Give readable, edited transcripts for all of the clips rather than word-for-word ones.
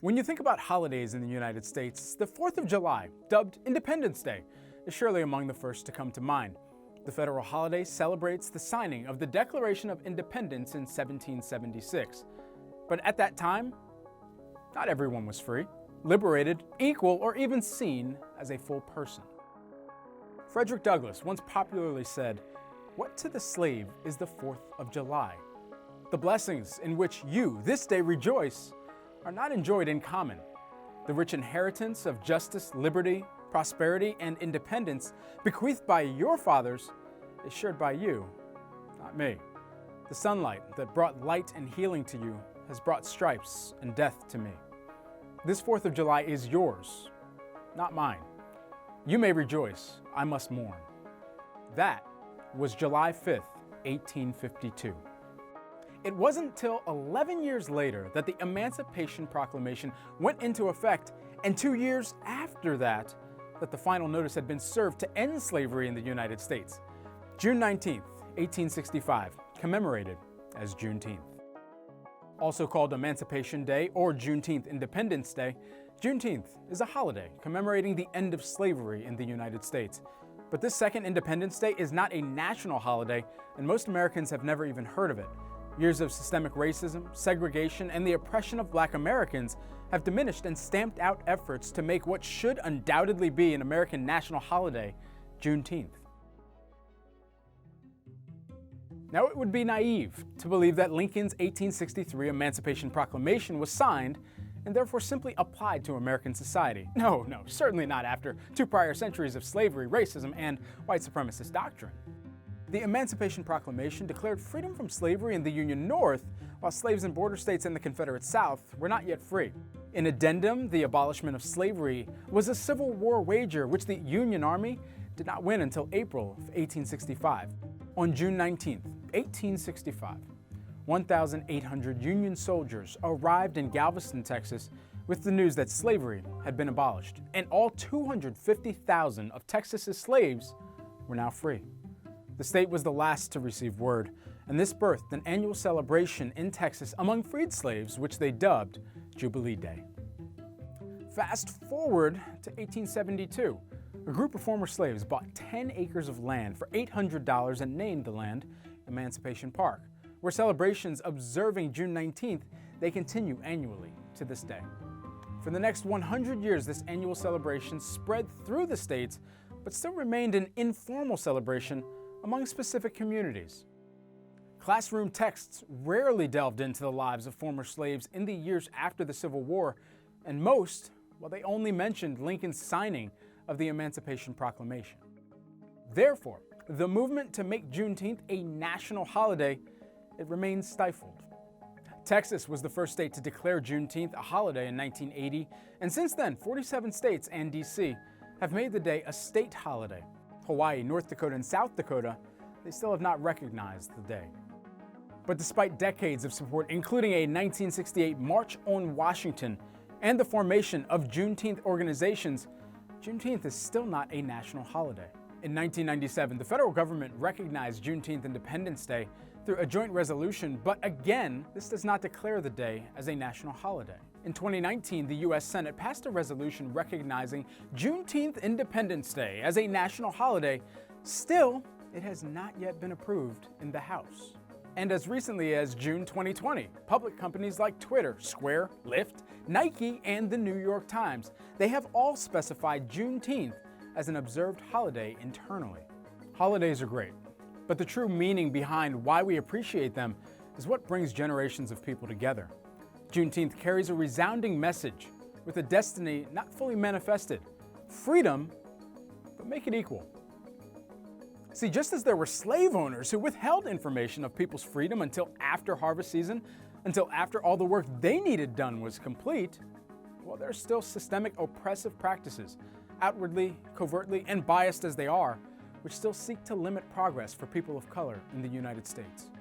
When you think about holidays in the United States, the 4th of July, dubbed Independence Day, is surely among the first to come to mind. The federal holiday celebrates the signing of the Declaration of Independence in 1776. But at that time, not everyone was free, liberated, equal, or even seen as a full person. Frederick Douglass once popularly said, "What to the slave is the 4th of July? The blessings in which you this day rejoice are not enjoyed in common. The rich inheritance of justice, liberty, prosperity, and independence bequeathed by your fathers is shared by you, not me. The sunlight that brought light and healing to you has brought stripes and death to me. This 4th of July is yours, not mine. You may rejoice, I must mourn." That was July 5th, 1852. It wasn't till 11 years later that the Emancipation Proclamation went into effect, and 2 years after that, that the final notice had been served to end slavery in the United States. June 19th, 1865, commemorated as Juneteenth. Also called Emancipation Day or Juneteenth Independence Day, Juneteenth is a holiday commemorating the end of slavery in the United States. But this second Independence Day is not a national holiday, and most Americans have never even heard of it. Years of systemic racism, segregation, and the oppression of Black Americans have diminished and stamped out efforts to make what should undoubtedly be an American national holiday, Juneteenth. Now, it would be naive to believe that Lincoln's 1863 Emancipation Proclamation was signed and therefore simply applied to American society. No, certainly not after 2 prior centuries of slavery, racism, and white supremacist doctrine. The Emancipation Proclamation declared freedom from slavery in the Union North, while slaves in border states and the Confederate South were not yet free. In addendum, the abolishment of slavery was a Civil War wager which the Union Army did not win until April of 1865. On June 19, 1865, 1,800 Union soldiers arrived in Galveston, Texas, with the news that slavery had been abolished, and all 250,000 of Texas's slaves were now free. The state was the last to receive word, and this birthed an annual celebration in Texas among freed slaves, which they dubbed Jubilee Day. Fast forward to 1872. A group of former slaves bought 10 acres of land for $800 and named the land Emancipation Park, where celebrations observing June 19th, they continue annually to this day. For the next 100 years, this annual celebration spread through the states, but still remained an informal celebration among specific communities. Classroom texts rarely delved into the lives of former slaves in the years after the Civil War, and most, they only mentioned Lincoln's signing of the Emancipation Proclamation. Therefore, the movement to make Juneteenth a national holiday, it remains stifled. Texas was the first state to declare Juneteenth a holiday in 1980, and since then, 47 states and DC have made the day a state holiday. Hawaii, North Dakota, and South Dakota, they still have not recognized the day. But despite decades of support, including a 1968 March on Washington and the formation of Juneteenth organizations, Juneteenth is still not a national holiday. In 1997, the federal government recognized Juneteenth Independence Day through a joint resolution, but again, this does not declare the day as a national holiday. In 2019, the U.S. Senate passed a resolution recognizing Juneteenth Independence Day as a national holiday. Still, it has not yet been approved in the House. And as recently as June 2020, public companies like Twitter, Square, Lyft, Nike, and the New York Times, they have all specified Juneteenth as an observed holiday internally. Holidays are great, but the true meaning behind why we appreciate them is what brings generations of people together. Juneteenth carries a resounding message with a destiny not fully manifested. Freedom, but make it equal. See, just as there were slave owners who withheld information of people's freedom until after harvest season, until after all the work they needed done was complete, there are still systemic oppressive practices, outwardly, covertly, and biased as they are, which still seek to limit progress for people of color in the United States.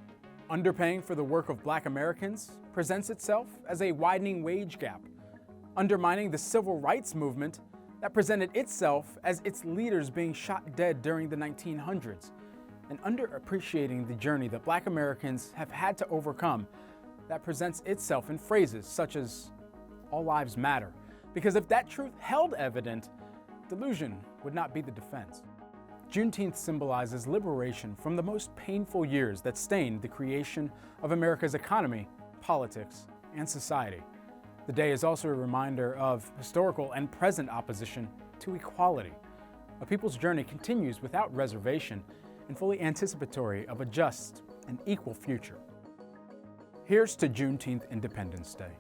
Underpaying for the work of Black Americans presents itself as a widening wage gap, undermining the civil rights movement that presented itself as its leaders being shot dead during the 1900s, and underappreciating the journey that Black Americans have had to overcome that presents itself in phrases such as all lives matter. Because if that truth held evident, delusion would not be the defense. Juneteenth symbolizes liberation from the most painful years that stained the creation of America's economy, politics, and society. The day is also a reminder of historical and present opposition to equality. A people's journey continues without reservation and fully anticipatory of a just and equal future. Here's to Juneteenth Independence Day.